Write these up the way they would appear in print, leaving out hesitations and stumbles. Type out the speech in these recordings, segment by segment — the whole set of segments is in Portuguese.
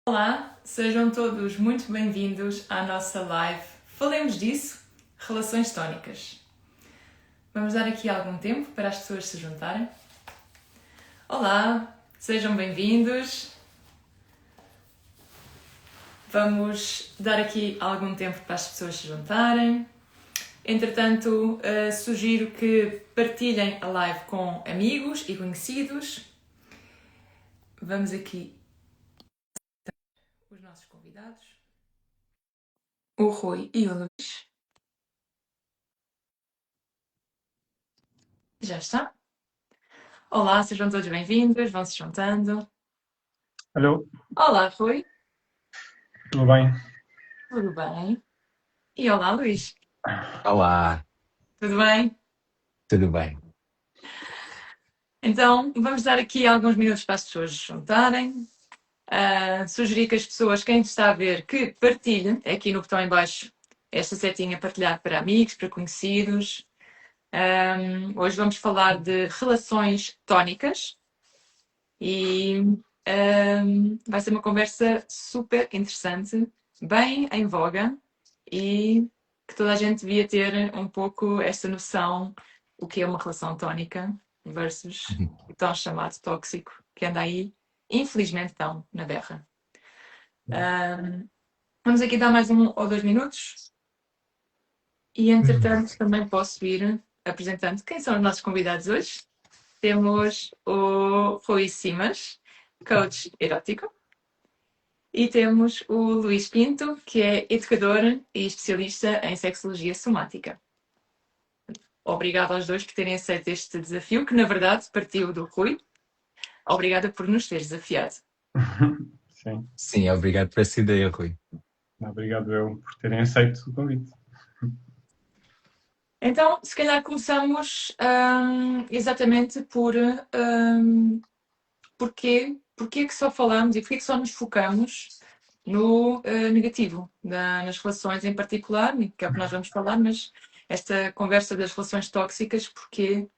Olá, sejam todos muito bem-vindos à nossa live Falemos Disso, Relações Tónicas. Vamos dar aqui algum tempo para as pessoas se juntarem. Olá, sejam bem-vindos. Vamos dar aqui algum tempo para as pessoas se juntarem. Entretanto, sugiro que partilhem a live com amigos e conhecidos. Vamos aqui os nossos convidados, o Rui e o Luís. Já está? Olá, sejam todos bem-vindos, vão se juntando. Alô, Olá, Rui. tudo bem? Tudo bem? E olá, Luís. Olá, Tudo bem? tudo bem? Então, vamos dar aqui alguns minutos para as pessoas se juntarem. Sugerir que as pessoas, quem está a ver, que partilhem aqui no botão em baixo esta setinha partilhar para amigos, para conhecidos. Hoje vamos falar de relações tónicas e vai ser uma conversa super interessante, bem em voga e que toda a gente devia ter um pouco esta noção o que é uma relação tónica versus o tão chamado tóxico que anda aí, infelizmente, tão na berra. Vamos aqui dar mais 1 ou 2 minutos e, entretanto, também posso ir apresentando quem são os nossos convidados hoje. Temos o Rui Simas, coach erótico, e temos o Luís Pinto, que é educador e especialista em sexologia somática. Obrigada aos dois por terem aceito este desafio, que na verdade partiu do Rui. Obrigada por nos teres desafiado. Sim, Sim, obrigado por essa ideia, Rui. obrigado eu por terem aceito o convite. Então, se calhar começamos exatamente por porquê que só falamos e porquê que só nos focamos no negativo, nas relações em particular, que é o que nós vamos falar, mas esta conversa das relações tóxicas, porquê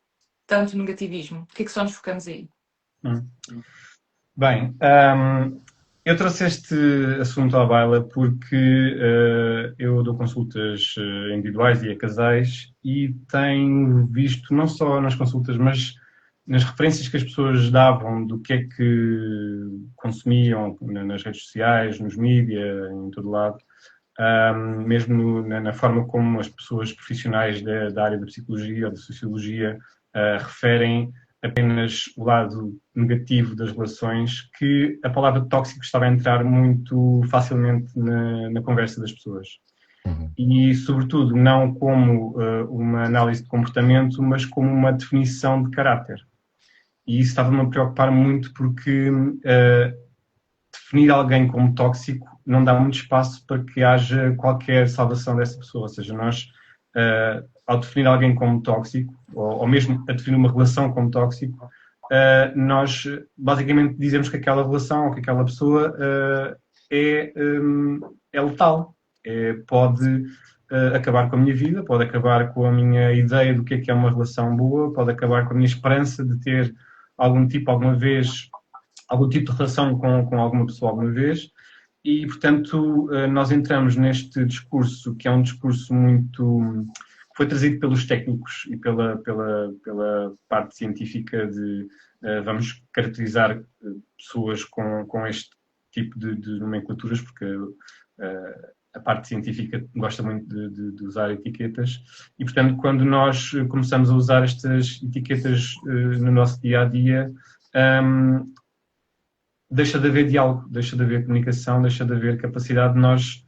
tanto negativismo? Porquê que só nos focamos aí? Bem, eu trouxe este assunto à baila porque eu dou consultas individuais e a casais e tenho visto, não só nas consultas, mas nas referências que as pessoas davam do que é que consumiam nas redes sociais, nos mídias, em todo lado, mesmo na forma como as pessoas profissionais da área da psicologia ou da sociologia referem apenas o lado negativo das relações, que a palavra tóxico estava a entrar muito facilmente na conversa das pessoas. E, sobretudo, não como uma análise de comportamento, mas como uma definição de caráter. E isso estava-me a preocupar muito porque definir alguém como tóxico não dá muito espaço para que haja qualquer salvação dessa pessoa. Ou seja, nós, ao definir alguém como tóxico, ou mesmo a definir uma relação como tóxico, nós basicamente dizemos que aquela relação ou que aquela pessoa é letal. Pode acabar com a minha vida, pode acabar com a minha ideia do que é uma relação boa, pode acabar com a minha esperança de ter algum tipo de relação com alguma pessoa alguma vez. E, portanto, nós entramos neste discurso, que é um discurso muito... foi trazido pelos técnicos e pela parte científica de vamos caracterizar pessoas com este tipo de nomenclaturas, porque a parte científica gosta muito de usar etiquetas. E, portanto, quando nós começamos a usar estas etiquetas no nosso dia-a-dia, deixa de haver diálogo, deixa de haver comunicação, deixa de haver capacidade de nós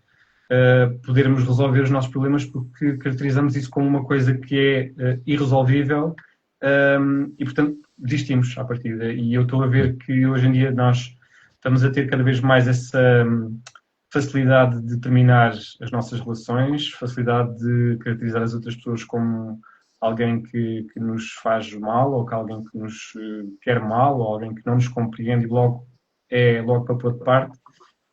podermos resolver os nossos problemas, porque caracterizamos isso como uma coisa que é irresolvível e, portanto, desistimos à partida. E eu estou a ver que hoje em dia nós estamos a ter cada vez mais essa facilidade de terminar as nossas relações, facilidade de caracterizar as outras pessoas como alguém que nos faz mal, ou que alguém que nos quer mal, ou alguém que não nos compreende e logo para pôr de parte.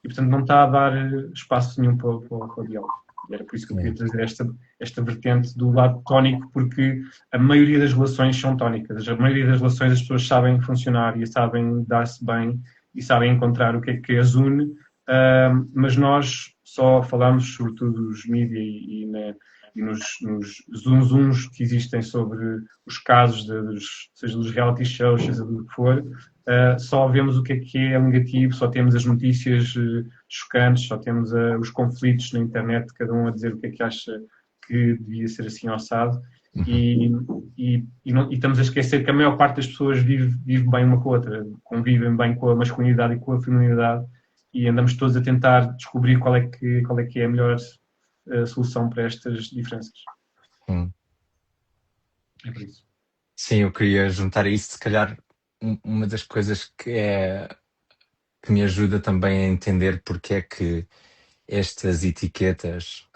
E, portanto, não está a dar espaço nenhum para o diálogo. E era por isso que eu queria trazer esta vertente do lado tónico, porque a maioria das relações são tónicas. A maioria das relações as pessoas sabem funcionar e sabem dar-se bem e sabem encontrar o que é que as une, mas nós só falamos, sobretudo os mídias e nos zunzuns que existem sobre os casos, seja dos reality shows, seja do que for, só vemos o que é negativo, só temos as notícias chocantes, só temos os conflitos na internet, cada um a dizer o que é que acha que devia ser assim assado. E estamos a esquecer que a maior parte das pessoas vive bem uma com a outra, convivem bem com a masculinidade e com a feminilidade, e andamos todos a tentar descobrir qual é que é a melhor solução para estas diferenças. Hum. É por isso. Sim, eu queria juntar a isso, se calhar, uma das coisas que me ajuda também a entender porque é que estas etiquetas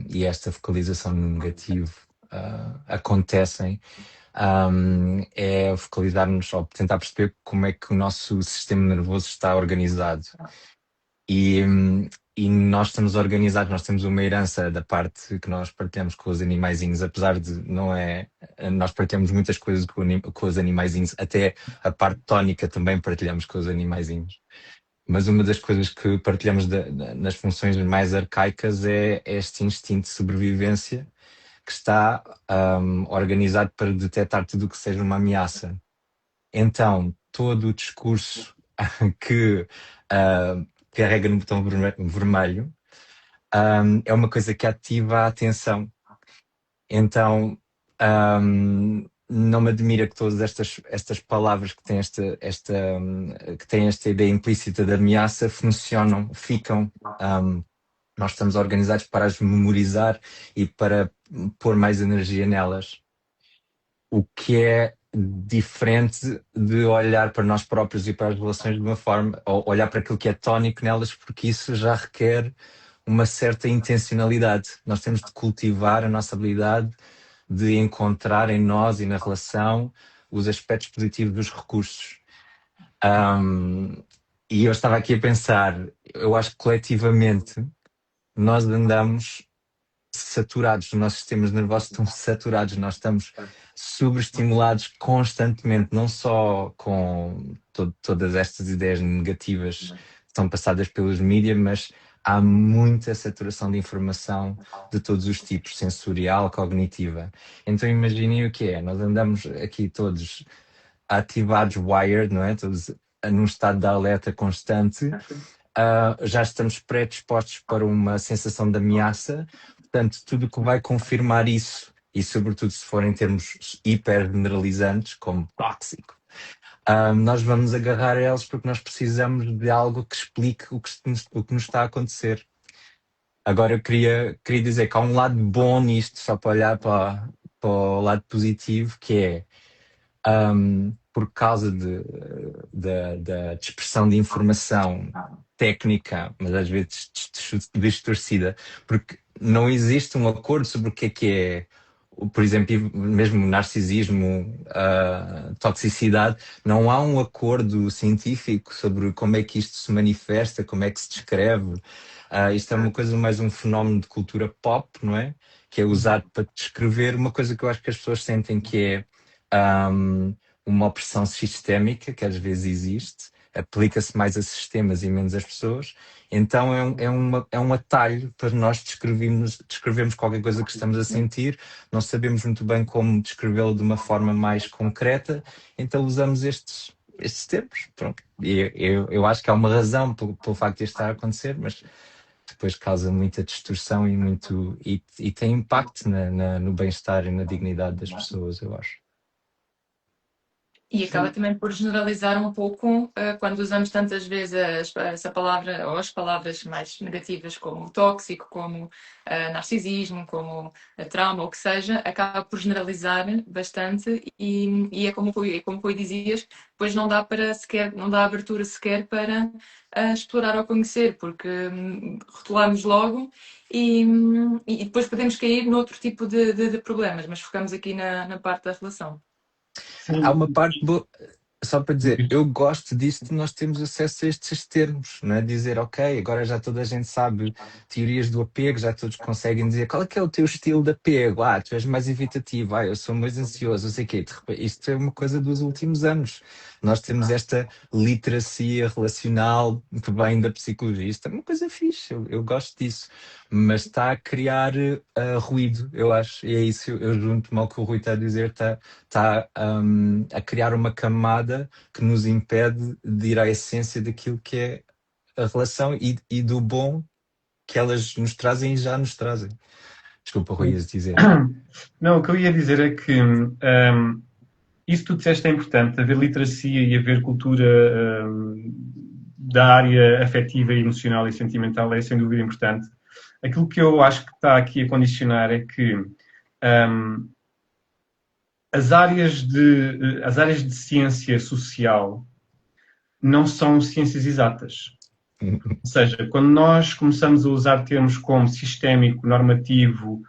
e esta focalização no negativo acontecem, é focalizar-nos ou tentar perceber como é que o nosso sistema nervoso está organizado. E nós estamos organizados, nós temos uma herança da parte que nós partilhamos com os animaizinhos, apesar de não é. Nós partilhamos muitas coisas com os animaizinhos, até a parte tónica também partilhamos com os animaizinhos. Mas uma das coisas que partilhamos nas funções mais arcaicas é este instinto de sobrevivência que está organizado para detectar tudo o que seja uma ameaça. Então, todo o discurso que carrega no botão vermelho é uma coisa que ativa a atenção. Então, não me admira que todas estas palavras que têm esta ideia implícita de ameaça ficam. Nós estamos organizados para as memorizar e para pôr mais energia nelas. O que é diferente de olhar para nós próprios e para as relações de uma forma, ou olhar para aquilo que é tónico nelas, porque isso já requer uma certa intencionalidade. Nós temos de cultivar a nossa habilidade de encontrar em nós e na relação os aspectos positivos dos recursos. E eu estava aqui a pensar, eu acho que coletivamente nós andamos saturados, os nossos sistemas nervosos estão saturados, nós estamos sobreestimulados constantemente, não só com todas estas ideias negativas que são passadas pelos mídias, mas há muita saturação de informação de todos os tipos, sensorial, cognitiva. Então imaginem o que é, nós andamos aqui todos ativados, wired, não é? Todos num estado de alerta constante, já estamos predispostos para uma sensação de ameaça. Portanto, tudo o que vai confirmar isso, e sobretudo se for em termos hiper generalizantes, como tóxico, nós vamos agarrar a eles porque nós precisamos de algo que explique o que nos está a acontecer. Agora eu queria dizer que há um lado bom nisto, só para olhar para o lado positivo, que é por causa da dispersão de informação técnica, mas às vezes distorcida, porque não existe um acordo sobre o que é, por exemplo, mesmo narcisismo, toxicidade, não há um acordo científico sobre como é que isto se manifesta, como é que se descreve. Isto é uma coisa mais um fenómeno de cultura pop, não é? Que é usado para descrever uma coisa que eu acho que as pessoas sentem que é uma opressão sistémica, que às vezes existe, aplica-se mais a sistemas e menos às pessoas. Então é um atalho para nós descrevermos qualquer coisa que estamos a sentir, não sabemos muito bem como descrevê-lo de uma forma mais concreta, então usamos estes termos. Pronto. E eu acho que há uma razão pelo facto de isto estar a acontecer, mas depois causa muita distorção e tem impacto no bem-estar e na dignidade das pessoas, eu acho. E acaba também por generalizar um pouco quando usamos tantas vezes essa palavra, ou as palavras mais negativas, como tóxico, como narcisismo, como trauma, ou o que seja, acaba por generalizar bastante e é como o Rui dizias, depois não dá abertura sequer para explorar ou conhecer, porque rotulamos logo e depois podemos cair noutro tipo de problemas, mas focamos aqui na parte da relação. Há uma parte boa. Só para dizer, eu gosto disto de nós termos acesso a estes termos, não é? Dizer, ok, agora já toda a gente sabe teorias do apego, já todos conseguem dizer qual é que é o teu estilo de apego. Ah, tu és mais evitativo, eu sou mais ansioso, não sei o quê. Isto é uma coisa dos últimos anos. Nós temos esta literacia relacional que vem da psicologia. Isto é uma coisa fixe, eu gosto disso. Mas está a criar ruído, eu acho. E é isso, eu junto-me ao que o Rui está a dizer, está a criar uma camada que nos impede de ir à essência daquilo que é a relação e do bom que elas nos trazem e já nos trazem. Desculpa, Rui, ias dizer. Não, o que eu ia dizer é que isso que tu disseste é importante, haver literacia e haver cultura da área afetiva, emocional e sentimental é sem dúvida importante. Aquilo que eu acho que está aqui a condicionar é que as áreas de ciência social não são ciências exatas. Ou seja, quando nós começamos a usar termos como sistémico, normativo,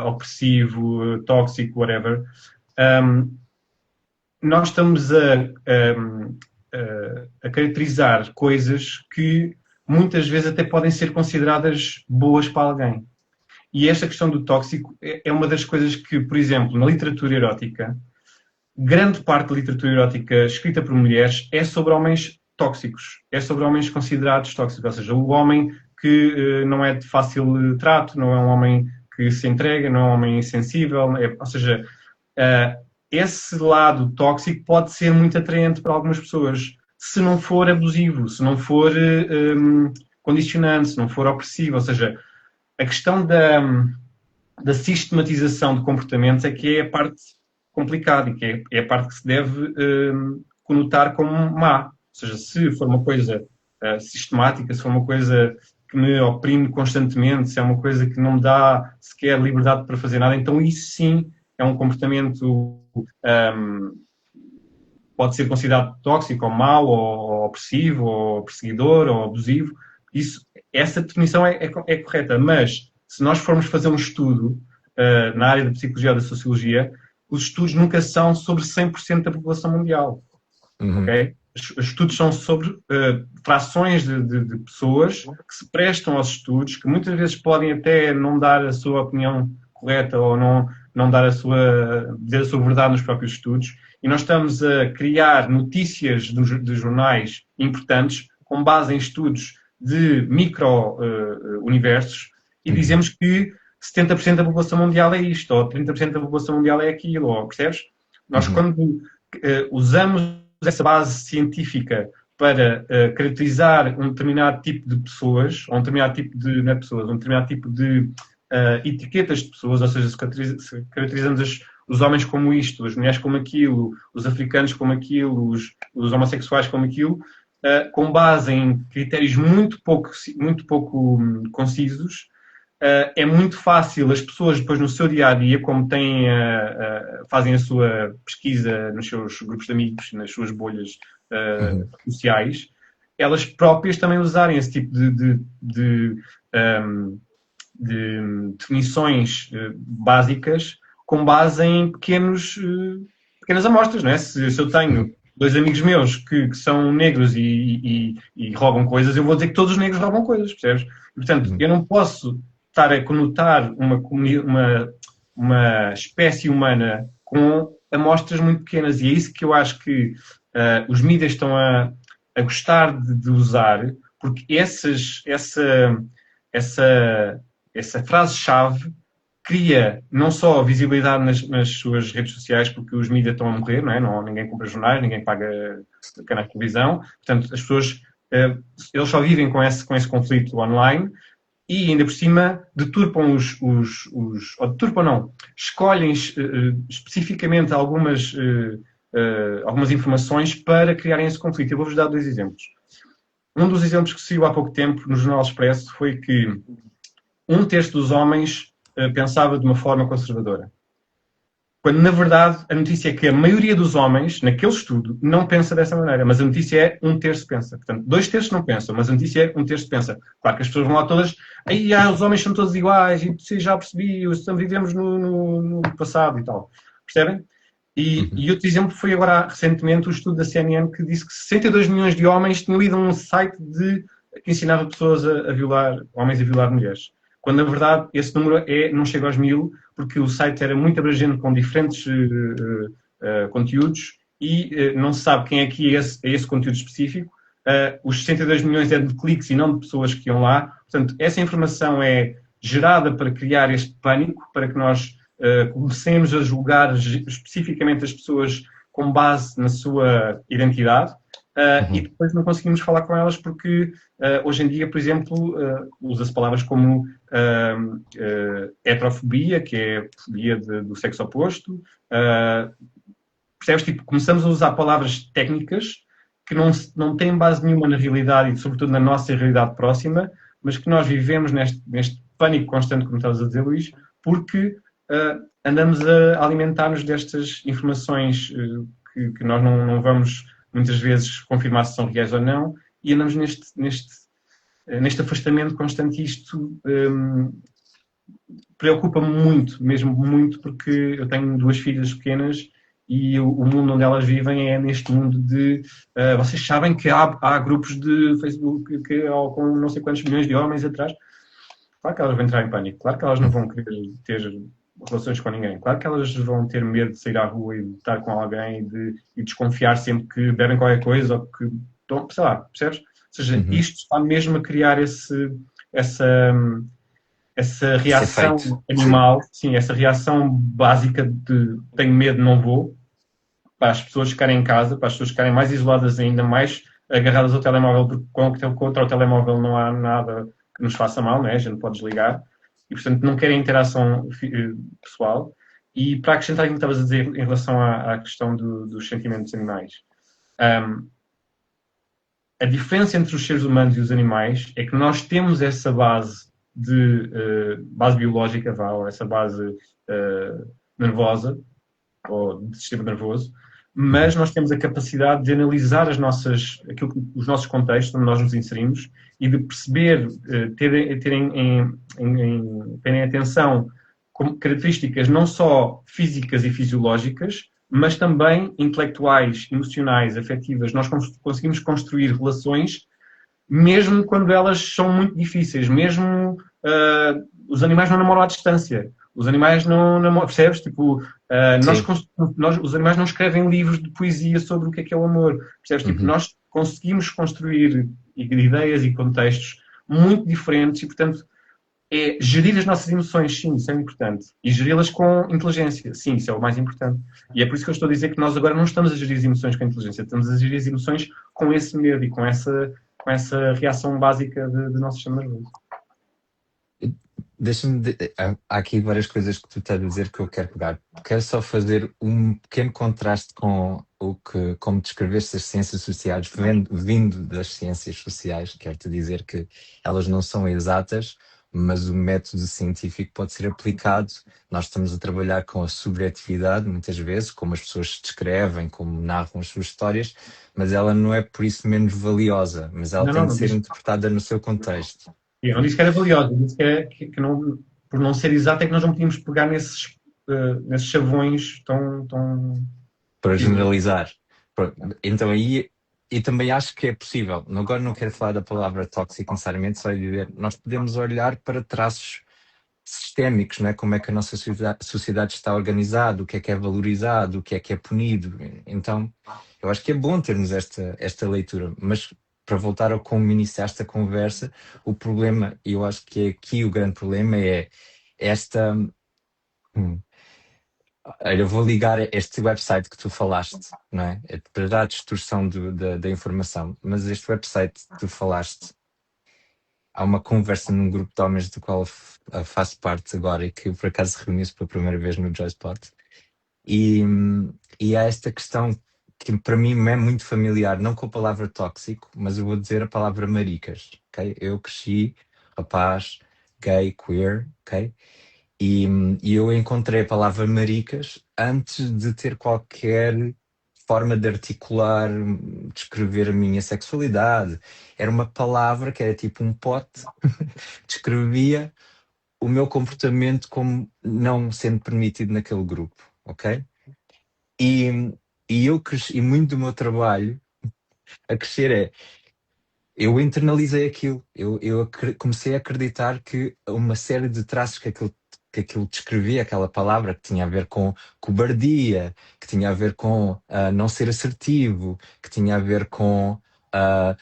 opressivo, tóxico, whatever, nós estamos a caracterizar coisas que muitas vezes até podem ser consideradas boas para alguém. E esta questão do tóxico é uma das coisas que, por exemplo, na literatura erótica, grande parte da literatura erótica escrita por mulheres é sobre homens tóxicos, é sobre homens considerados tóxicos, ou seja, o homem que não é de fácil trato, não é um homem que se entrega, não é um homem insensível, ou seja, esse lado tóxico pode ser muito atraente para algumas pessoas, se não for abusivo, se não for condicionante, se não for opressivo, ou seja, a questão da sistematização de comportamentos é que é a parte complicada e que é a parte que se deve conotar como má. Ou seja, se for uma coisa sistemática, se for uma coisa que me oprime constantemente, se é uma coisa que não me dá sequer liberdade para fazer nada, então isso sim é um comportamento pode ser considerado tóxico ou mau, ou opressivo, ou perseguidor, ou abusivo. Essa definição é correta, mas se nós formos fazer um estudo na área da psicologia ou da sociologia, os estudos nunca são sobre 100% da população mundial. Okay? Os estudos são sobre frações de pessoas que se prestam aos estudos, que muitas vezes podem até não dar a sua opinião correta ou não dar dizer a sua verdade nos próprios estudos, e nós estamos a criar notícias de jornais importantes com base em estudos de micro-universos e dizemos que 70% da população mundial é isto, ou 30% da população mundial é aquilo, ou, percebes? Nós, quando usamos essa base científica para caracterizar um determinado tipo de pessoas, ou um determinado tipo de, não é pessoas, um determinado tipo de etiquetas de pessoas, ou seja, se caracterizamos os homens como isto, as mulheres como aquilo, os africanos como aquilo, os homossexuais como aquilo, com base em critérios muito pouco concisos, é muito fácil as pessoas depois no seu dia-a-dia, como fazem a sua pesquisa nos seus grupos de amigos, nas suas bolhas sociais, elas próprias também usarem esse tipo de definições básicas com base em pequenas amostras, não é? Se eu tenho dois amigos meus que são negros e roubam coisas, eu vou dizer que todos os negros roubam coisas, percebes? E, portanto, eu não posso estar a conotar uma espécie humana com amostras muito pequenas, e é isso que eu acho que os mídias estão a gostar de usar, porque essa frase-chave cria não só visibilidade nas suas redes sociais, porque os mídias estão a morrer, não é? Ninguém compra jornais, ninguém paga canais de televisão, portanto as pessoas eles só vivem com esse conflito online e ainda por cima deturpam ou deturpam não, escolhem especificamente algumas informações para criarem esse conflito. Eu vou-vos dar dois exemplos. Um dos exemplos que saiu há pouco tempo no Jornal Expresso foi que 1/3 dos homens pensava de uma forma conservadora. Quando, na verdade, a notícia é que a maioria dos homens, naquele estudo, não pensa dessa maneira. Mas a notícia é 1/3 pensa. Portanto, 2/3 não pensam, mas a notícia é 1/3 pensa. Claro que as pessoas vão lá todas, os homens são todos iguais, e já percebi, vivemos no passado e tal. Percebem? E outro exemplo foi agora recentemente o estudo da CNN que disse que 62 milhões de homens tinham ido a um site que ensinava pessoas a violar, homens a violar mulheres. Quando na verdade esse número não chega aos 1000, porque o site era muito abrangente com diferentes conteúdos e não se sabe quem é que ia a esse conteúdo específico. Os 62 milhões é de cliques e não de pessoas que iam lá. Portanto, essa informação é gerada para criar este pânico, para que nós comecemos a julgar especificamente as pessoas com base na sua identidade e depois não conseguimos falar com elas porque hoje em dia, por exemplo, usa-se palavras como heterofobia, que é fobia do sexo oposto. Percebes? Tipo, começamos a usar palavras técnicas que não têm base nenhuma na realidade e, sobretudo, na nossa realidade próxima, mas que nós vivemos neste pânico constante, como estavas a dizer, Luís, porque andamos a alimentar-nos destas informações que nós não vamos, muitas vezes, confirmar se são reais ou não, e andamos neste afastamento constante. Isto preocupa-me muito, mesmo muito, porque eu tenho 2 filhas pequenas e o mundo onde elas vivem é neste mundo de... vocês sabem que há grupos de Facebook com não sei quantos milhões de homens atrás. Claro que elas vão entrar em pânico, claro que elas não vão querer ter relações com ninguém, claro que elas vão ter medo de sair à rua e de estar com alguém e desconfiar sempre que bebem qualquer coisa ou que... sei lá, percebes? Ou seja, isto está mesmo a criar essa reação animal, sim, essa reação básica de tenho medo, não vou, para as pessoas ficarem em casa, para as pessoas ficarem mais isoladas ainda, mais agarradas ao telemóvel, porque contra o telemóvel não há nada que nos faça mal, né? A gente pode desligar, e portanto não querem interação pessoal. E para acrescentar aquilo que estavas a dizer em relação à questão dos sentimentos animais, a diferença entre os seres humanos e os animais é que nós temos essa base base biológica, ou essa base nervosa, ou de sistema nervoso, mas nós temos a capacidade de analisar os nossos contextos onde nós nos inserimos e de perceber, terem atenção como características não só físicas e fisiológicas, mas também intelectuais, emocionais, afetivas. Nós conseguimos construir relações mesmo quando elas são muito difíceis, mesmo os animais não namoram à distância. Os animais não namoram, percebes? Tipo, os animais não escrevem livros de poesia sobre o que é o amor. Percebes? Tipo, nós conseguimos construir ideias e contextos muito diferentes e, portanto, gerir as nossas emoções, sim, isso é importante. E geri-las com inteligência, sim, isso é o mais importante. E é por isso que eu estou a dizer que nós agora não estamos a gerir as emoções com inteligência, estamos a gerir as emoções com esse medo e com essa reação básica do nosso sistema nervoso. Há aqui várias coisas que tu estás a dizer que eu quero pegar. Quero só fazer um pequeno contraste com como descreveste as ciências sociais, vindo das ciências sociais. Quero-te dizer que elas não são exatas, mas o método científico pode ser aplicado. Nós estamos a trabalhar com a subjetividade, muitas vezes, como as pessoas descrevem, como narram as suas histórias, mas ela não é por isso menos valiosa, mas ela tem de ser interpretada no seu contexto. Eu não disse que era valiosa, eu disse que não, por não ser exato é que nós não podíamos pegar nesses chavões tão... Para generalizar. Então aí... E também acho que é possível, agora não quero falar da palavra tóxico necessariamente, só dizer, nós podemos olhar para traços sistémicos, não é? Como é que a nossa sociedade está organizada, o que é valorizado, o que é punido. Então, eu acho que é bom termos esta leitura, mas para voltar ao como iniciaste a conversa, o problema, e eu acho que aqui o grande problema é esta... Eu vou ligar este website que tu falaste, não é? Para dar a distorção da informação, mas este website que tu falaste, há uma conversa num grupo de homens do qual faço parte agora e que por acaso reuni-se pela primeira vez no JoySpot, e há esta questão que para mim é muito familiar, não com a palavra tóxico, mas eu vou dizer a palavra maricas, ok? Eu cresci, rapaz, gay, queer, ok? E eu encontrei a palavra maricas antes de ter qualquer forma de articular, descrever a minha sexualidade. Era uma palavra que era tipo um pote, descrevia o meu comportamento como não sendo permitido naquele grupo, ok? E, e eu cresci, e muito do meu trabalho a crescer eu internalizei aquilo. Comecei a acreditar que uma série de traços que aquilo descrevia, aquela palavra que tinha a ver com cobardia, que tinha a ver com não ser assertivo, que tinha a ver com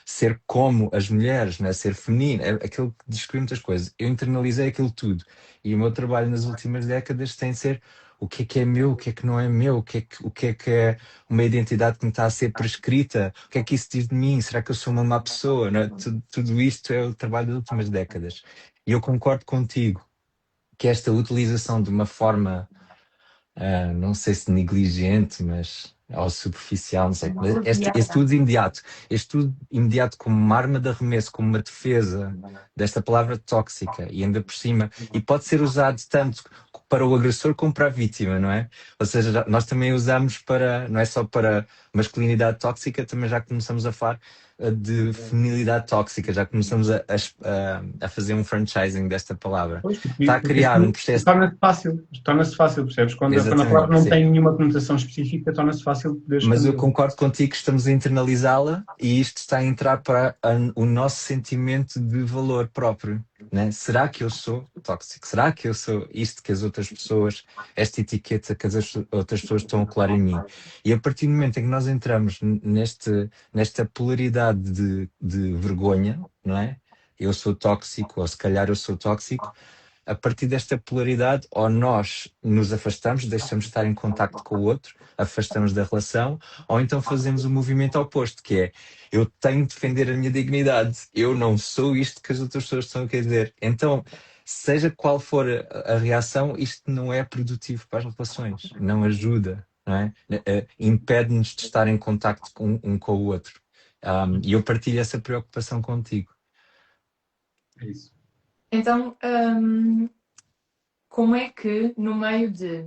ser como as mulheres, né? Ser feminino, aquilo que descrevia muitas coisas. Eu internalizei aquilo tudo. E o meu trabalho nas últimas décadas tem de ser o que é meu, o que é que não é meu, o que é uma identidade que me está a ser prescrita, o que é que isso diz de mim? Será que eu sou uma má pessoa? Não é? Tudo isto é o trabalho das últimas décadas. E eu concordo contigo que esta utilização de uma forma, não sei se negligente, mas ou superficial, não sei, mas este estudo imediato como uma arma de arremesso, como uma defesa desta palavra tóxica, e ainda por cima, e pode ser usado tanto para o agressor como para a vítima, não é? Ou seja, nós também usamos para, não é só para masculinidade tóxica, também já começamos a falar de feminilidade tóxica, já começamos a fazer um franchising desta palavra. Pois, Está a porque criar um assim processo. torna-se fácil, percebes? Quando a palavra Exatamente, não sim. tem nenhuma conotação específica, torna-se fácil poder Mas eu expandi-la. concordo contigo que estamos a internalizá-la e isto está a entrar para o nosso sentimento de valor próprio, né? Será que eu sou tóxico? Será que eu sou isto que as outras pessoas, esta etiqueta que as outras pessoas estão a colar em mim? E a partir do momento em que nós entramos nesta polaridade de vergonha, não é? Eu sou tóxico, ou se calhar eu sou tóxico, a partir desta polaridade, ou nós nos afastamos, deixamos de estar em contacto com o outro, afastamos da relação, ou então fazemos o movimento oposto, que é eu tenho de defender a minha dignidade, eu não sou isto que as outras pessoas estão a querer dizer. Então, seja qual for a reação, isto não é produtivo para as relações, não ajuda, não é? Impede-nos de estar em contacto um com o outro. E eu partilho essa preocupação contigo. É isso. Então, como é que no meio de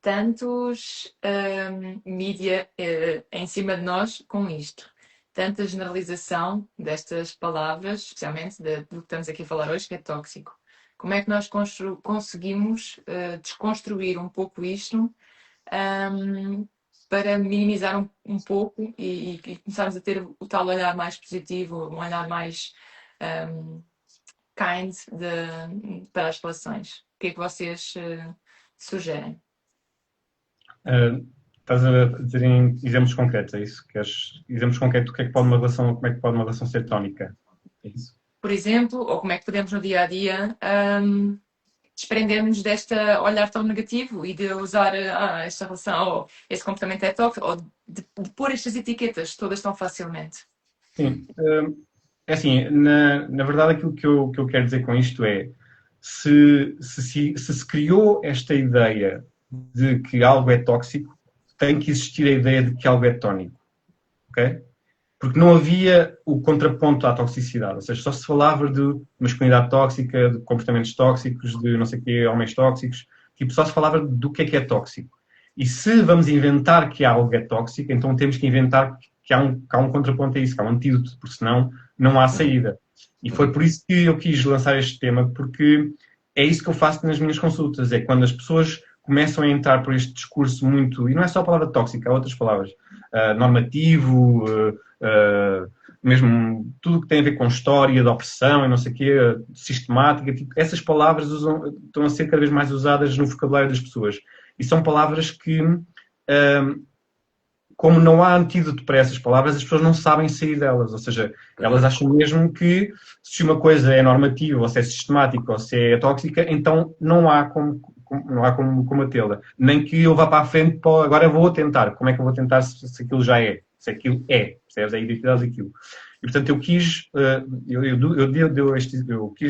tantos mídia em cima de nós com isto, tanta generalização destas palavras, especialmente do que estamos aqui a falar hoje, que é tóxico, como é que nós conseguimos desconstruir um pouco isto para minimizar um pouco e começarmos a ter o tal olhar mais positivo, um olhar mais kind para as relações? O que é que vocês sugerem? Estás a dizer em exemplos concretos, é isso? Queres exemplos concretos do que é que pode uma relação, como é que pode uma relação ser tónica? É isso? Por exemplo, ou como é que podemos no dia a dia desprender-nos deste olhar tão negativo e de usar esta relação ou esse comportamento é tóxico, ou de pôr estas etiquetas todas tão facilmente? Sim. É assim, na verdade, aquilo que eu quero dizer com isto é se criou esta ideia de que algo é tóxico, tem que existir a ideia de que algo é tónico. Ok? Porque não havia o contraponto à toxicidade, ou seja, só se falava de masculinidade tóxica, de comportamentos tóxicos, de não sei o quê, homens tóxicos, tipo, só se falava do que é tóxico. E se vamos inventar que algo é tóxico, então temos que inventar que há um contraponto a isso, que há um antídoto, porque senão não há saída. E foi por isso que eu quis lançar este tema, porque é isso que eu faço nas minhas consultas, é quando as pessoas começam a entrar por este discurso muito, e não é só a palavra tóxica, há outras palavras, normativo, mesmo tudo o que tem a ver com história, de opressão e não sei o quê, sistemática, tipo, essas palavras estão a ser cada vez mais usadas no vocabulário das pessoas. E são palavras que, como não há antídoto para essas palavras, as pessoas não sabem sair delas. Ou seja, elas acham mesmo que se uma coisa é normativa, ou se é sistemática, ou se é tóxica, então não há como combatê-la. Nem que eu vá para a frente, agora eu vou tentar. Como é que eu vou tentar se aquilo já é? Se aquilo é, percebes? É a identidade daquilo. E, portanto, eu quis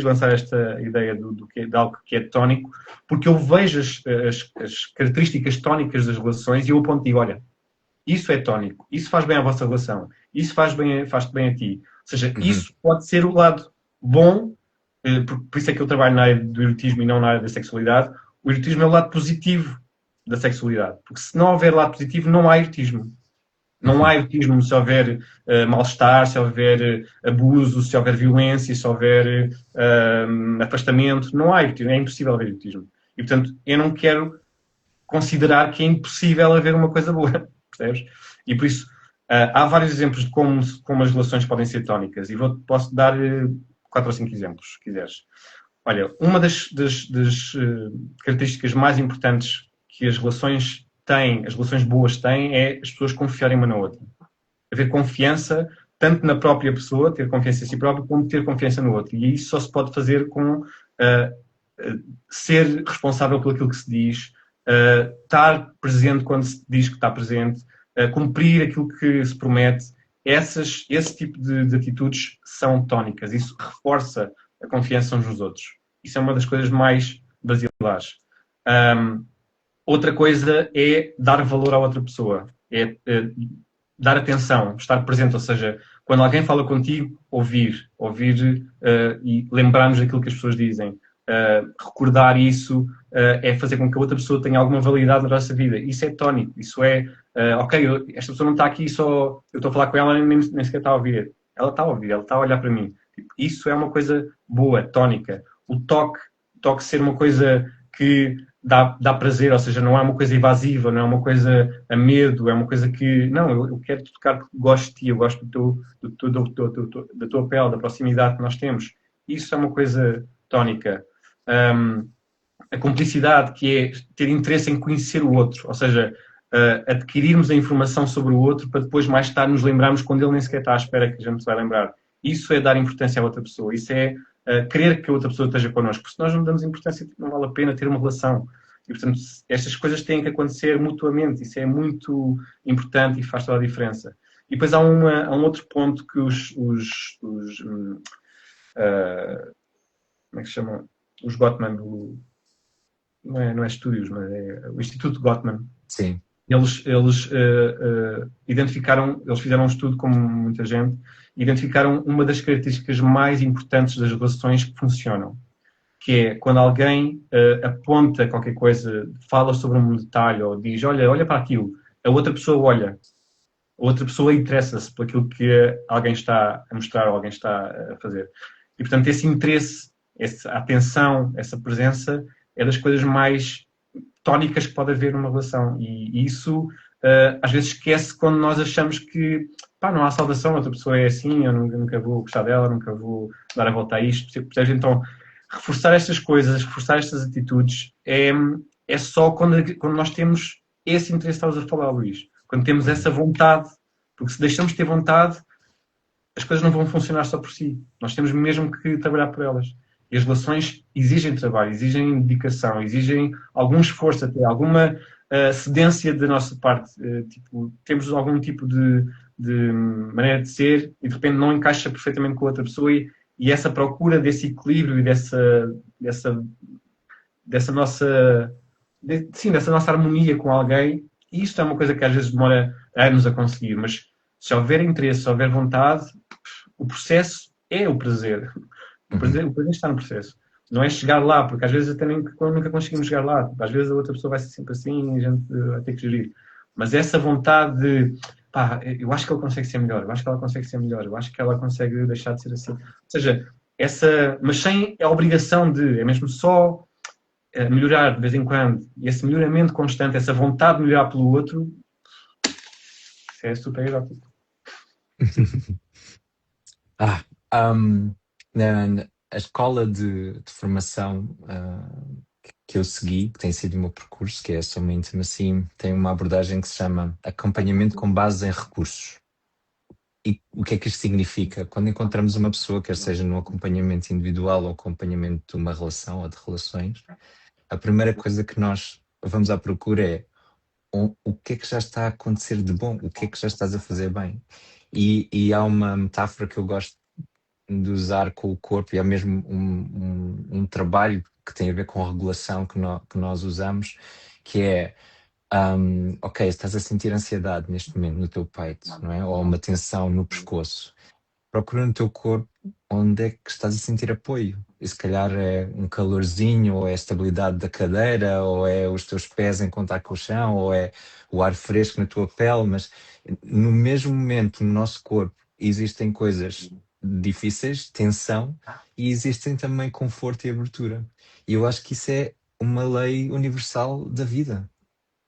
lançar esta ideia de algo que é tónico, porque eu vejo as características tónicas das relações e eu aponto e digo, olha, isso é tónico, isso faz bem à vossa relação, isso faz-te bem a ti. Ou seja, isso pode ser o lado bom, por isso é que eu trabalho na área do erotismo e não na área da sexualidade. O erotismo é o lado positivo da sexualidade, porque se não houver lado positivo, não há erotismo. Não há erotismo se houver mal-estar, se houver abuso, se houver violência, se houver afastamento. Não há erotismo, é impossível haver erotismo. E, portanto, eu não quero considerar que é impossível haver uma coisa boa, percebes? E por isso, há vários exemplos de como as relações podem ser tónicas, e posso dar 4 ou 5 exemplos, se quiseres. Olha, uma das características mais importantes que as relações têm, as relações boas têm, é as pessoas confiarem uma na outra. Haver confiança, tanto na própria pessoa, ter confiança em si próprio, como ter confiança no outro. E isso só se pode fazer com ser responsável por aquilo que se diz, estar presente quando se diz que está presente, cumprir aquilo que se promete. Esse tipo de atitudes são tónicas. Isso reforça a confiança uns nos outros. Isso é uma das coisas mais basilares. Outra coisa é dar valor à outra pessoa. É dar atenção, estar presente. Ou seja, quando alguém fala contigo, ouvir e lembrar-nos daquilo que as pessoas dizem. Recordar isso é fazer com que a outra pessoa tenha alguma validade na nossa vida. Isso é tónico. Isso é, ok, esta pessoa não está aqui só... Eu estou a falar com ela e nem sequer está a ouvir. Ela está a ouvir, ela está a olhar para mim. Isso é uma coisa boa, tónica. O toque ser uma coisa que dá prazer, ou seja, não é uma coisa evasiva, não é uma coisa a medo, é uma coisa que, não, eu quero te tocar porque gosto de ti, eu gosto da tua pele, da proximidade que nós temos. Isso é uma coisa tónica. A cumplicidade, que é ter interesse em conhecer o outro, ou seja, adquirirmos a informação sobre o outro para depois mais tarde nos lembrarmos quando ele nem sequer está à espera que a gente se vai lembrar. Isso é dar importância à outra pessoa, isso é querer que a outra pessoa esteja connosco, porque se nós não damos importância não vale a pena ter uma relação. E, portanto, estas coisas têm que acontecer mutuamente, isso é muito importante e faz toda a diferença. E depois há um outro ponto que como é que se chama? Os Gottman, não é estúdios, mas é o Instituto Gottman. Sim. Eles identificaram, eles fizeram um estudo com muita gente, identificaram uma das características mais importantes das relações que funcionam, que é quando alguém aponta qualquer coisa, fala sobre um detalhe ou diz, olha para aquilo, a outra pessoa olha, a outra pessoa interessa-se por aquilo que alguém está a mostrar ou alguém está a fazer. E, portanto, esse interesse, essa atenção, essa presença é das coisas mais tónicas que pode haver numa relação. E isso, às vezes, esquece quando nós achamos que não há salvação, outra pessoa é assim, eu nunca vou gostar dela, nunca vou dar a volta a isto. Então, reforçar estas coisas, reforçar estas atitudes, é só quando nós temos esse interesse que estavas a falar, Luís. Quando temos essa vontade. Porque se deixamos de ter vontade, as coisas não vão funcionar só por si. Nós temos mesmo que trabalhar por elas. E as relações exigem trabalho, exigem dedicação, exigem algum esforço até, alguma cedência da nossa parte. Temos algum tipo de maneira de ser e de repente não encaixa perfeitamente com a outra pessoa e essa procura desse equilíbrio e dessa nossa harmonia com alguém, isto é uma coisa que às vezes demora anos a conseguir, mas se houver interesse, se houver vontade, o processo é o prazer. O prazer está no processo. Não é chegar lá, porque às vezes até nunca conseguimos chegar lá. Às vezes a outra pessoa vai ser sempre assim e a gente vai ter que gerir. Mas essa vontade de, eu acho que ele consegue ser melhor, eu acho que ela consegue ser melhor, eu acho que ela consegue deixar de ser assim. Ou seja, mas sem a obrigação de, é mesmo só melhorar de vez em quando. E esse melhoramento constante, essa vontade de melhorar pelo outro, é super erótico. A escola de formação que eu segui, que tem sido o meu percurso, que é a Soma Intimacy, tem uma abordagem que se chama acompanhamento com base em recursos. E o que é que isto significa? Quando encontramos uma pessoa, quer seja no acompanhamento individual ou acompanhamento de uma relação ou de relações, a primeira coisa que nós vamos à procura é o que é que já está a acontecer de bom, o que é que já estás a fazer bem. E há uma metáfora que eu gosto de usar com o corpo, e há mesmo um trabalho que tem a ver com a regulação que nós usamos, que é ok, estás a sentir ansiedade neste momento no teu peito, não é? Ou uma tensão no pescoço. Procura no teu corpo onde é que estás a sentir apoio. E se calhar é um calorzinho, ou é a estabilidade da cadeira, ou é os teus pés em contato com o chão, ou é o ar fresco na tua pele, mas no mesmo momento no nosso corpo existem coisas difíceis, tensão, e existem também conforto e abertura. E eu acho que isso é uma lei universal da vida.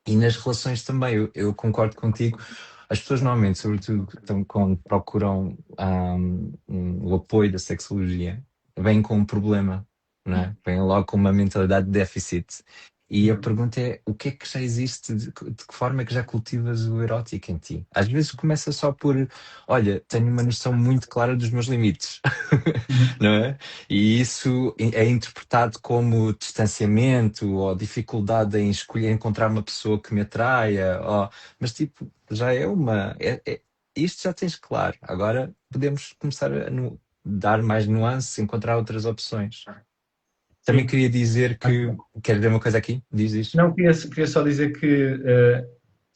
E nas relações também, eu concordo contigo. As pessoas normalmente, sobretudo quando procuram o apoio da sexologia, vêm com um problema, não é? Vêm logo com uma mentalidade de déficit. E a pergunta é, o que é que já existe, de que forma é que já cultivas o erótico em ti? Às vezes começa só por, olha, tenho uma noção muito clara dos meus limites, Uhum. não é? E isso é interpretado como distanciamento ou dificuldade em escolher encontrar uma pessoa que me atraia, mas tipo, já é uma. Isto já tens claro. Agora podemos começar a dar mais nuances, encontrar outras opções. Também Sim. queria dizer que. Queres dizer uma coisa aqui? Diz isto. Não, queria só dizer que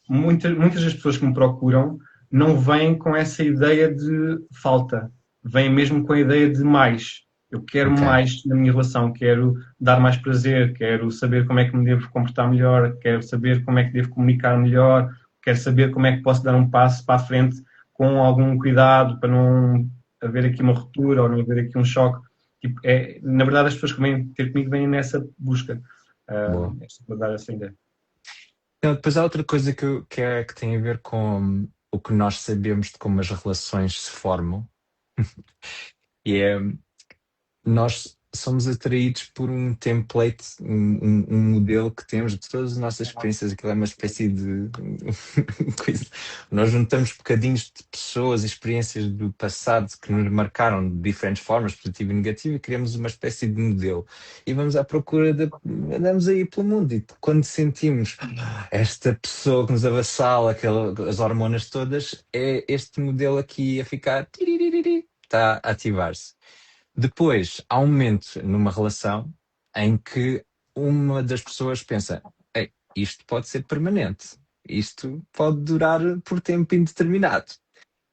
muitas das pessoas que me procuram não vêm com essa ideia de falta, vêm mesmo com a ideia de mais. Eu quero Ok. mais na minha relação, quero dar mais prazer, quero saber como é que me devo comportar melhor, quero saber como é que devo comunicar melhor, quero saber como é que posso dar um passo para a frente com algum cuidado para não haver aqui uma ruptura ou não haver aqui um choque. Tipo, na verdade, as pessoas que vêm ter comigo vêm nessa busca. Boa. Para dar essa ideia. Não, depois há outra coisa que tem a ver com o que nós sabemos de como as relações se formam. E é, nós somos atraídos por um template, um modelo que temos de todas as nossas experiências. Aquilo é uma espécie de coisa. Nós juntamos bocadinhos de pessoas, experiências do passado que nos marcaram de diferentes formas, positiva e negativa, e criamos uma espécie de modelo. E vamos à procura andamos aí pelo mundo. E quando sentimos esta pessoa que nos avassala, as hormonas todas, é este modelo aqui a ficar. Está a ativar-se. Depois, há um momento numa relação em que uma das pessoas pensa: "Ei, isto pode ser permanente, isto pode durar por tempo indeterminado."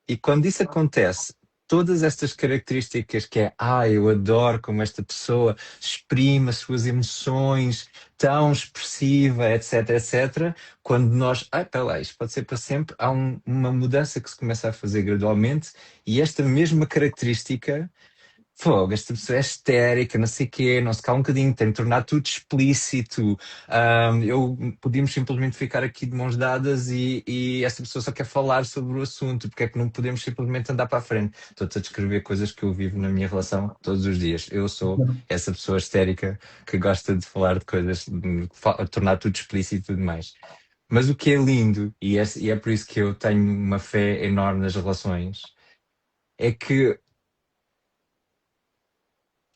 E quando isso acontece, todas estas características que eu adoro como esta pessoa exprime as suas emoções, tão expressiva, etc, etc, quando nós, espera lá, isto pode ser para sempre, há uma mudança que se começa a fazer gradualmente e esta mesma característica. Fogo, esta pessoa é histérica, não sei o quê, não se cala um bocadinho, tem de tornar tudo explícito. Podíamos simplesmente ficar aqui de mãos dadas e esta pessoa só quer falar sobre o assunto, porque é que não podemos simplesmente andar para a frente? Estou-te a descrever coisas que eu vivo na minha relação todos os dias. Eu sou essa pessoa histérica que gosta de falar de coisas, de tornar tudo explícito e tudo mais. Mas o que é lindo, e é por isso que eu tenho uma fé enorme nas relações, é que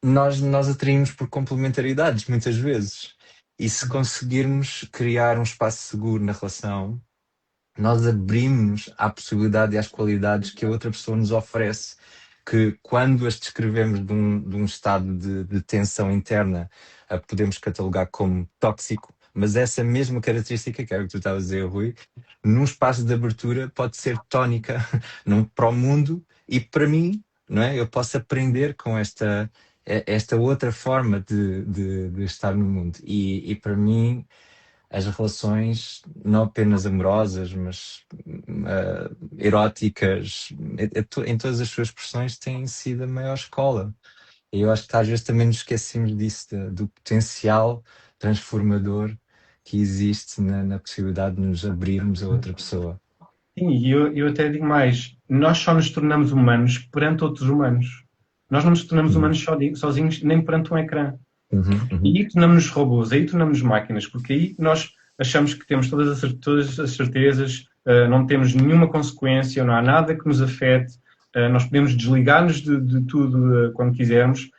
nós atraímos por complementaridades, muitas vezes. E se conseguirmos criar um espaço seguro na relação, nós abrimos à possibilidade e às qualidades que a outra pessoa nos oferece, que quando as descrevemos de um estado de tensão interna, a podemos catalogar como tóxico, mas essa mesma característica, que era o que tu estavas a dizer, Rui, num espaço de abertura pode ser tónica para o mundo e para mim, não é? Eu posso aprender com esta outra forma de estar no mundo. E para mim, as relações, não apenas amorosas, mas eróticas, em todas as suas expressões, têm sido a maior escola. E eu acho que às vezes também nos esquecemos disso, do potencial transformador que existe na possibilidade de nos abrirmos a outra pessoa. Sim, e eu até digo mais, nós só nos tornamos humanos perante outros humanos. Nós não nos tornamos Uhum, humanos sozinhos nem perante um ecrã. uhum, E uhum, aí tornamos-nos robôs, aí tornamos máquinas, porque aí nós achamos que temos todas as certezas, não temos nenhuma consequência, não há nada que nos afete, nós podemos desligar-nos de tudo quando quisermos,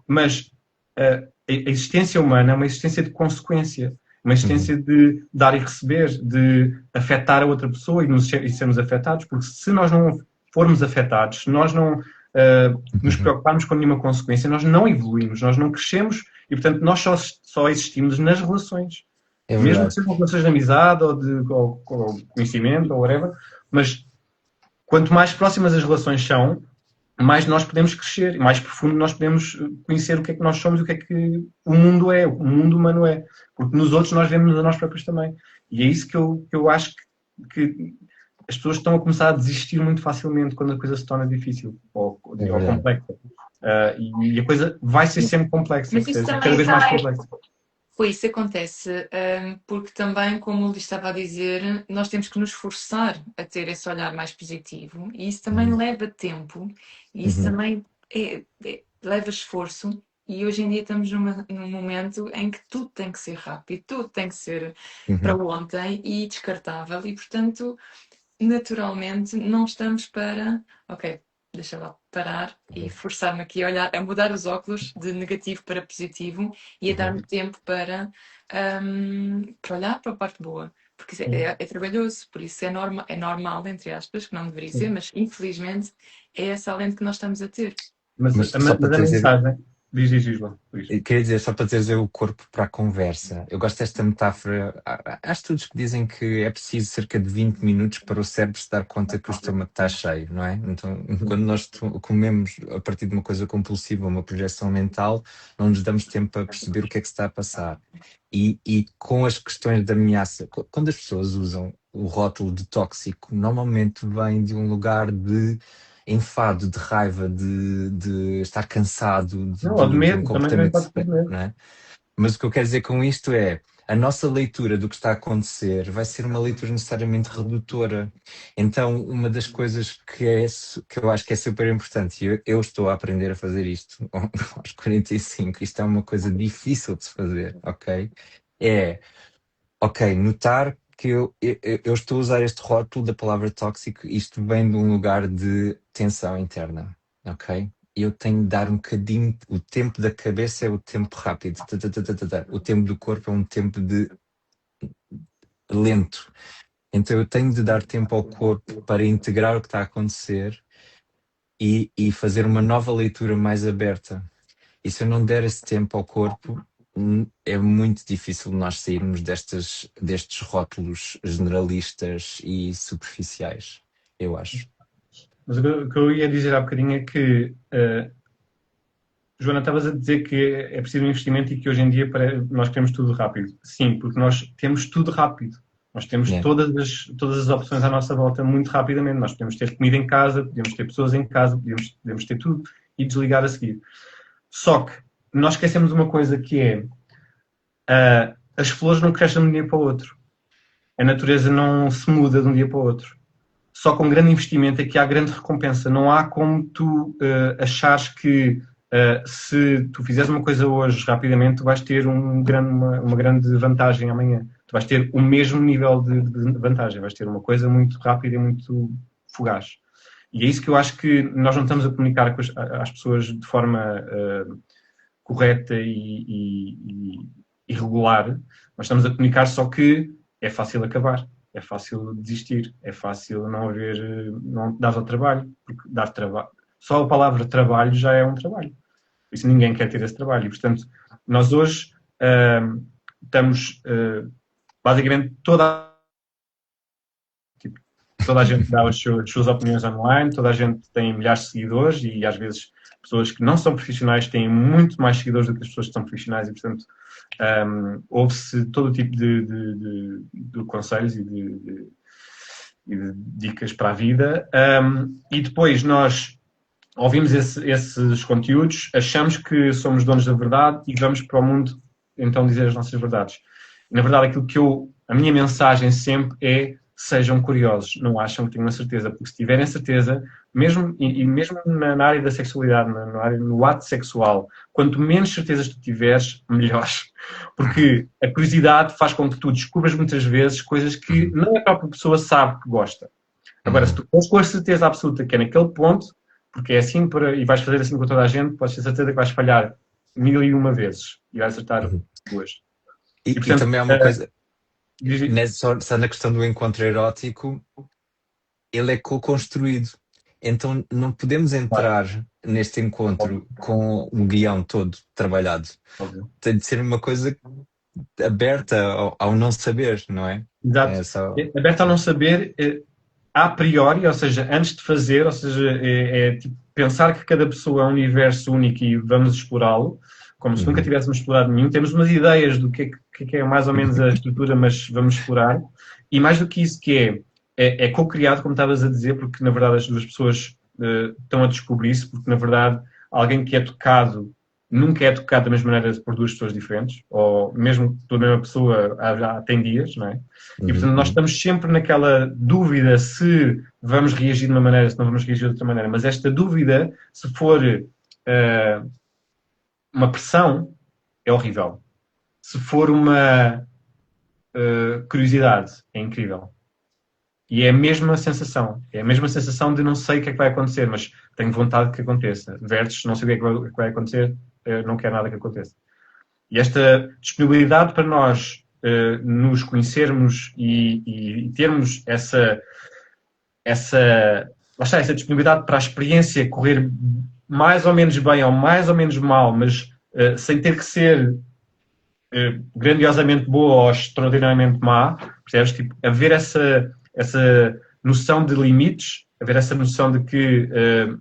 mas a existência humana é uma existência de consequência, uma uhum, existência de dar e receber, de afetar a outra pessoa e sermos afetados, porque se nós não formos afetados, se nós não nos uhum. preocuparmos com nenhuma consequência, nós não evoluímos, nós não crescemos e, portanto, nós só existimos nas relações. É Mesmo que verdade. sejam relações de amizade ou conhecimento ou whatever, mas quanto mais próximas as relações são, mais nós podemos crescer, mais profundo nós podemos conhecer o que é que nós somos e o que é que o mundo é, o mundo humano é. Porque nos outros nós vemos a nós próprios também. E é isso que eu acho que as pessoas estão a começar a desistir muito facilmente quando a coisa se torna difícil ou É verdade. complexa. E a coisa vai ser sempre complexa, Mas isso cada também vez mais complexa. Pois isso acontece, porque também, como o Luís estava a dizer, nós temos que nos forçar a ter esse olhar mais positivo e isso também Uhum. leva tempo e isso Uhum. também leva esforço. E hoje em dia estamos num momento em que tudo tem que ser rápido, tudo tem que ser para Uhum. ontem e descartável, e portanto, naturalmente, não estamos para, ok, deixa lá parar e Uhum. forçar-me aqui a olhar, a mudar os óculos de negativo para positivo e a Uhum. dar-me tempo para olhar para a parte boa. Porque isso Sim, é trabalhoso, por isso é normal, entre aspas, que não deveria ser, sim. mas infelizmente é essa a lente que nós estamos a ter. Mas, Mas só para mas a te dizer, mensagem... Diz, João. Diz. eu queria dizer, só para trazer o corpo para a conversa, eu gosto desta metáfora. Há estudos que dizem que é preciso cerca de 20 minutos para o cérebro se dar conta que o estômago está cheio, não é? Então, quando nós comemos a partir de uma coisa compulsiva, uma projeção mental, não nos damos tempo para perceber o que é que se está a passar. E com as questões de ameaça, quando as pessoas usam o rótulo de tóxico, normalmente vem de um lugar de enfado, de raiva, de estar cansado Não, ou de de um medo, também comportamento, pode ser de medo. não é? Mas o que eu quero dizer com isto é, a nossa leitura do que está a acontecer vai ser uma leitura necessariamente redutora. Então, uma das coisas que eu acho que é super importante, e eu estou a aprender a fazer isto aos 45, isto é uma coisa difícil de se fazer, ok? É ok, notar que eu estou a usar este rótulo da palavra tóxico, isto vem de um lugar de tensão interna, ok? Eu tenho de dar um bocadinho, o tempo da cabeça é o tempo rápido, o tempo do corpo é um tempo de lento. Então eu tenho de dar tempo ao corpo para integrar o que está a acontecer e fazer uma nova leitura mais aberta. E se eu não der esse tempo ao corpo, é muito difícil nós sairmos destes rótulos generalistas e superficiais, eu acho. Mas o que eu ia dizer há bocadinho é que, Joana, estavas a dizer que é preciso um investimento e que hoje em dia nós queremos tudo rápido. Sim, porque nós temos tudo rápido. Nós temos Yeah. todas as opções à nossa volta muito rapidamente. Nós podemos ter comida em casa, podemos ter pessoas em casa, podemos ter tudo e desligar a seguir. Só que nós esquecemos uma coisa que é as flores não crescem de um dia para o outro. A natureza não se muda de um dia para o outro. Só com grande investimento é que há grande recompensa. Não há como tu achares que se tu fizeres uma coisa hoje rapidamente, tu vais ter uma grande vantagem amanhã. Tu vais ter o mesmo nível de vantagem. Vais ter uma coisa muito rápida e muito fugaz. E é isso que eu acho que nós não estamos a comunicar às pessoas de forma correta e regular. Nós estamos a comunicar só que é fácil acabar. É fácil desistir, é fácil não haver, não dar ao trabalho, porque dar trabalho, só a palavra trabalho já é um trabalho. Por isso ninguém quer ter esse trabalho. E, portanto, nós hoje estamos, basicamente, toda a gente dá as suas opiniões online, toda a gente tem milhares de seguidores e, às vezes, pessoas que não são profissionais têm muito mais seguidores do que as pessoas que são profissionais e, portanto, ouve-se todo o tipo de conselhos e de dicas para a vida. E depois nós ouvimos esses conteúdos, achamos que somos donos da verdade e vamos para o mundo então dizer as nossas verdades. E, na verdade, a minha mensagem sempre é: sejam curiosos, não acham que tenham a certeza, porque se tiverem certeza, mesmo na área da sexualidade, no ato sexual, quanto menos certezas tu tiveres, melhor. Porque a curiosidade faz com que tu descubras muitas vezes coisas que nem a própria pessoa sabe que gosta. Agora, se tu fores com a certeza absoluta que é naquele ponto, porque é assim e vais fazer assim com toda a gente, podes ter certeza que vais falhar 1001 vezes e vais acertar duas. E portanto, também há uma coisa, diz- só na questão do encontro erótico, ele é co-construído. Então não podemos entrar neste encontro com o guião todo trabalhado. óbvio. Tem de ser uma coisa aberta ao não saber, não é? Exato. É só... Aberto a não saber, a priori, ou seja, antes de fazer, ou seja, tipo, pensar que cada pessoa é um universo único e vamos explorá-lo, como se nunca tivéssemos explorado nenhum. Temos umas ideias do que é mais ou menos a estrutura, mas vamos explorar. E mais do que isso, que é co-criado, como estavas a dizer, porque na verdade as duas pessoas estão a descobrir isso, porque na verdade alguém que é tocado nunca é tocado da mesma maneira por duas pessoas diferentes, ou mesmo pela mesma pessoa já tem dias, não é? E, portanto, nós estamos sempre naquela dúvida se vamos reagir de uma maneira, se não vamos reagir de outra maneira. Mas esta dúvida, se for uma pressão, é horrível. Se for uma curiosidade, é incrível. E é a mesma sensação. É a mesma sensação de não sei o que é que vai acontecer, mas tenho vontade que aconteça. Versus não sei o que é que vai acontecer, não quero nada que aconteça. E esta disponibilidade para nós nos conhecermos e termos essa disponibilidade para a experiência correr mais ou menos bem ou mais ou menos mal, mas sem ter que ser grandiosamente boa ou extraordinariamente má, percebes? Tipo, haver essa noção de limites, haver essa noção de que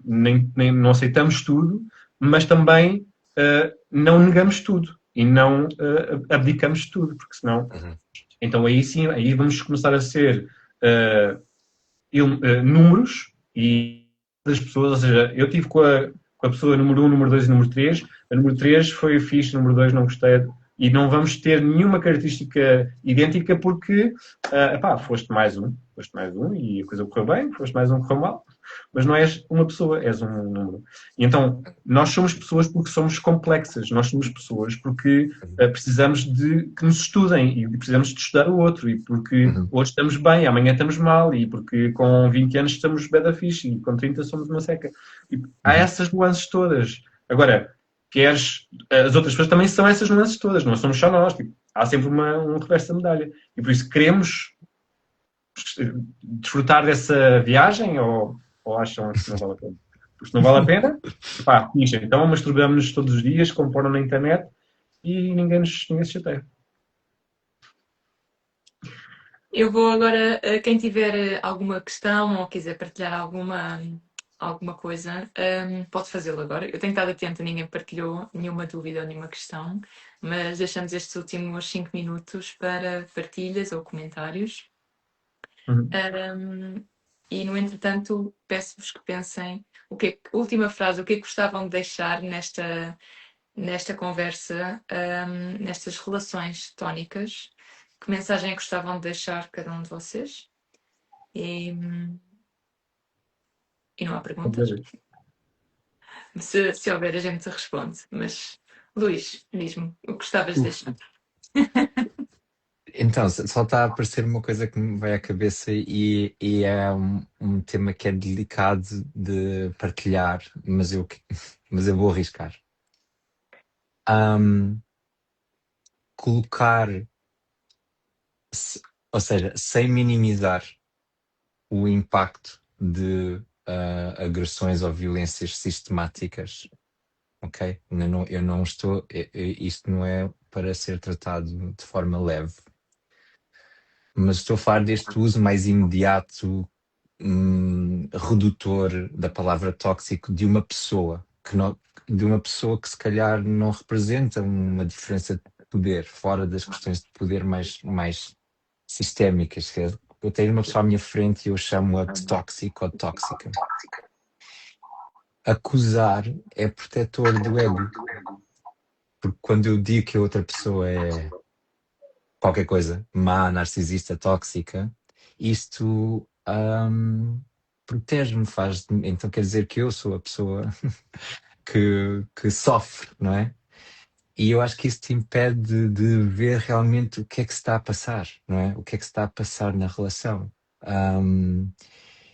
nem não aceitamos tudo, mas também não negamos tudo e não abdicamos de tudo, porque senão... Então aí sim, aí vamos começar a ser números e das pessoas, ou seja, eu estive com a pessoa número 1, número 2 e número 3, a número 3 foi fixe, número 2 não gostei, e não vamos ter nenhuma característica idêntica porque, foste mais um e a coisa correu bem, foste mais um correu mal, mas não és uma pessoa, és um número. E então, nós somos pessoas porque somos complexas, nós somos pessoas porque precisamos de que nos estudem e precisamos de estudar o outro e porque hoje estamos bem, amanhã estamos mal e porque com 20 anos estamos bem da fixe e com 30 somos uma seca. E há essas nuances todas. Agora, as outras pessoas também são essas nuances todas, não somos só nós. Tipo, há sempre um reverso da medalha. E por isso queremos desfrutar dessa viagem ou acham que não vale a pena? Porque se não vale a pena, fixe. Então masturbamos-nos todos os dias, como poram na internet e ninguém se chateia. Eu vou agora, quem tiver alguma questão ou quiser partilhar alguma coisa, pode fazê-lo agora. Eu tenho estado atenta, ninguém partilhou nenhuma dúvida ou nenhuma questão, mas deixamos estes últimos 5 minutos para partilhas ou comentários. E, no entretanto, peço-vos que pensem, última frase, o que é que gostavam de deixar nesta conversa, nestas relações tónicas? Que mensagem é que gostavam de deixar cada um de vocês? E não há perguntas? Se houver, a gente responde. Mas, Luís, diz-me, o que gostavas de deixar? Então, só está a aparecer uma coisa que me vai à cabeça e é um tema que é delicado de partilhar, mas eu vou arriscar. Colocar, ou seja, sem minimizar o impacto de agressões ou violências sistemáticas, ok? Eu não estou, isto não é para ser tratado de forma leve, mas estou a falar deste uso mais imediato, redutor da palavra tóxico de uma pessoa que se calhar não representa uma diferença de poder, fora das questões de poder mais sistémicas. Eu tenho uma pessoa à minha frente e eu chamo-a de tóxico ou de tóxica. Acusar é protetor do ego. Porque quando eu digo que a outra pessoa é qualquer coisa, má, narcisista, tóxica, isto protege-me, então quer dizer que eu sou a pessoa que sofre, não é? E eu acho que isso te impede de ver realmente o que é que se está a passar, não é? O que é que se está a passar na relação.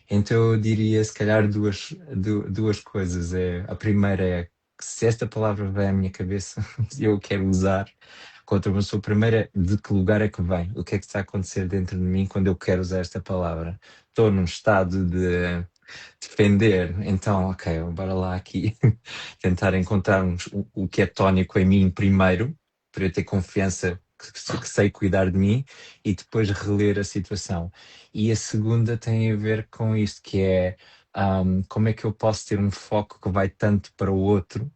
Então eu diria, se calhar, duas coisas. A primeira é que se esta palavra vem à minha cabeça e eu quero usar contra uma pessoa, primeiro é de que lugar é que vem? O que é que está a acontecer dentro de mim quando eu quero usar esta palavra? Estou num estado de defender, então, ok, bora lá aqui tentar encontrar o que é tónico em mim primeiro, para eu ter confiança que sei cuidar de mim e depois reler a situação. E a segunda tem a ver com isto, que é como é que eu posso ter um foco que vai tanto para o outro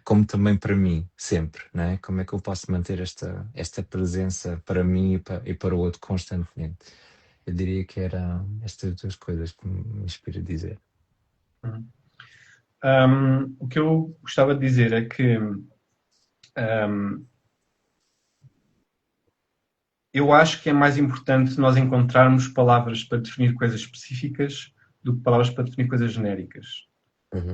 como também para mim, sempre, não é? Como é que eu posso manter esta presença para mim e para o outro constantemente? Eu diria que eram estas duas coisas que me inspira a dizer. O que eu gostava de dizer é que eu acho que é mais importante nós encontrarmos palavras para definir coisas específicas do que palavras para definir coisas genéricas.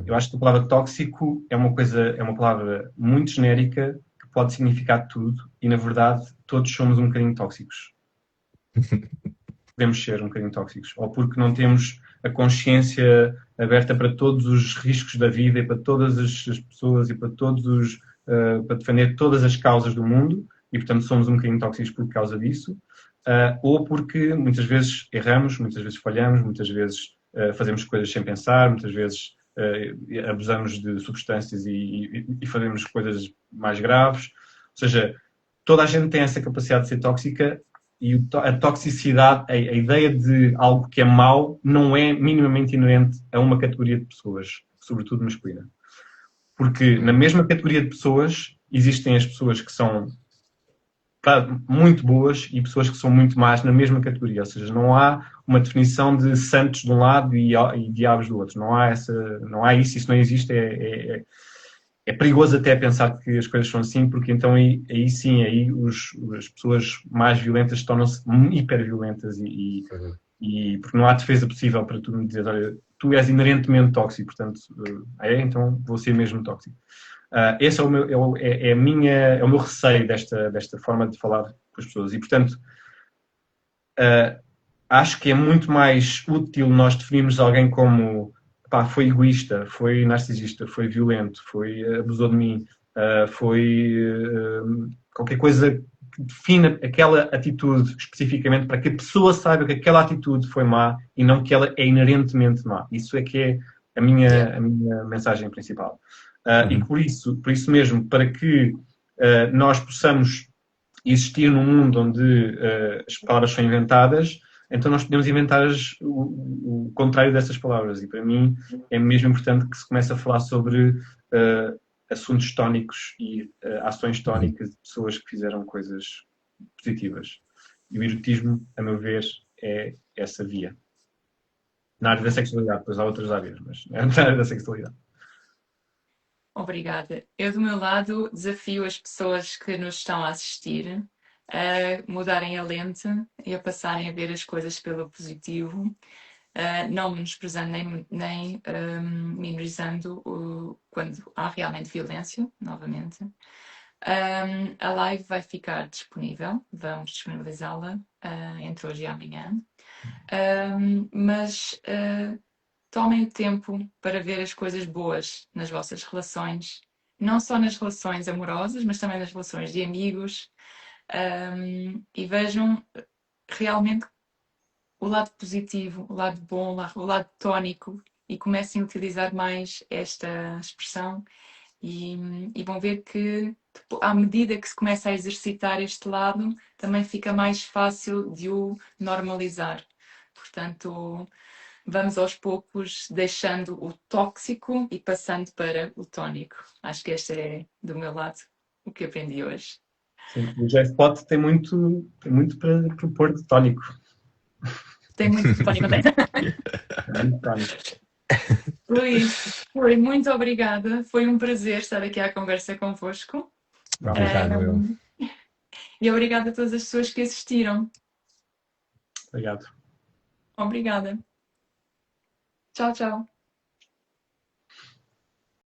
Eu acho que a palavra tóxico é uma palavra muito genérica que pode significar tudo e, na verdade, todos somos um bocadinho tóxicos. Podemos ser um bocadinho tóxicos. Ou porque não temos a consciência aberta para todos os riscos da vida e para todas as pessoas e para para defender todas as causas do mundo e, portanto, somos um bocadinho tóxicos por causa disso. Ou porque muitas vezes erramos, muitas vezes falhamos, muitas vezes fazemos coisas sem pensar, muitas vezes abusamos de substâncias e fazemos coisas mais graves. Ou seja, toda a gente tem essa capacidade de ser tóxica e a toxicidade, a ideia de algo que é mau, não é minimamente inerente a uma categoria de pessoas, sobretudo masculina. Porque na mesma categoria de pessoas existem as pessoas que são muito boas e pessoas que são muito más na mesma categoria. Ou seja, não há uma definição de santos de um lado e diabos do outro. Não há isso não existe. É perigoso até pensar que as coisas são assim, porque então aí sim, as pessoas mais violentas tornam-se hiperviolentas e porque não há defesa possível para tu me dizer, olha, tu és inerentemente tóxico, portanto, então vou ser mesmo tóxico. Esse é o meu receio desta forma de falar com as pessoas e, portanto, acho que é muito mais útil nós definirmos alguém como foi egoísta, foi narcisista, foi violento, abusou de mim, qualquer coisa que defina aquela atitude especificamente para que a pessoa saiba que aquela atitude foi má e não que ela é inerentemente má. Isso é que é a minha mensagem principal. E por isso mesmo, para que nós possamos existir num mundo onde as palavras são inventadas, então nós podemos inventar o contrário dessas palavras. E para mim é mesmo importante que se comece a falar sobre assuntos tónicos e ações tónicas de pessoas que fizeram coisas positivas. E o erotismo, a meu ver, é essa via. Na área da sexualidade, depois há outras áreas, mas na área da sexualidade. Obrigada. Eu, do meu lado, desafio as pessoas que nos estão a assistir a mudarem a lente e a passarem a ver as coisas pelo positivo, não menosprezando nem minorizando quando há realmente violência, novamente. A live vai ficar disponível, vamos disponibilizá-la entre hoje e amanhã. Mas tomem o tempo para ver as coisas boas nas vossas relações, não só nas relações amorosas, mas também nas relações de amigos, e vejam realmente o lado positivo, o lado bom, o lado tónico, e comecem a utilizar mais esta expressão e vão ver que à medida que se começa a exercitar este lado, também fica mais fácil de o normalizar. Portanto, vamos aos poucos deixando o tóxico e passando para o tónico. Acho que este é, do meu lado, o que aprendi hoje. Sim, o Jeff Pot tem muito para propor de tónico. Tem muito tónico, não tem? Muito tónico. Luís, muito obrigada. Foi um prazer estar aqui à conversa convosco. Obrigado, E obrigada a todas as pessoas que assistiram. Obrigado. Obrigada. Tchau, tchau.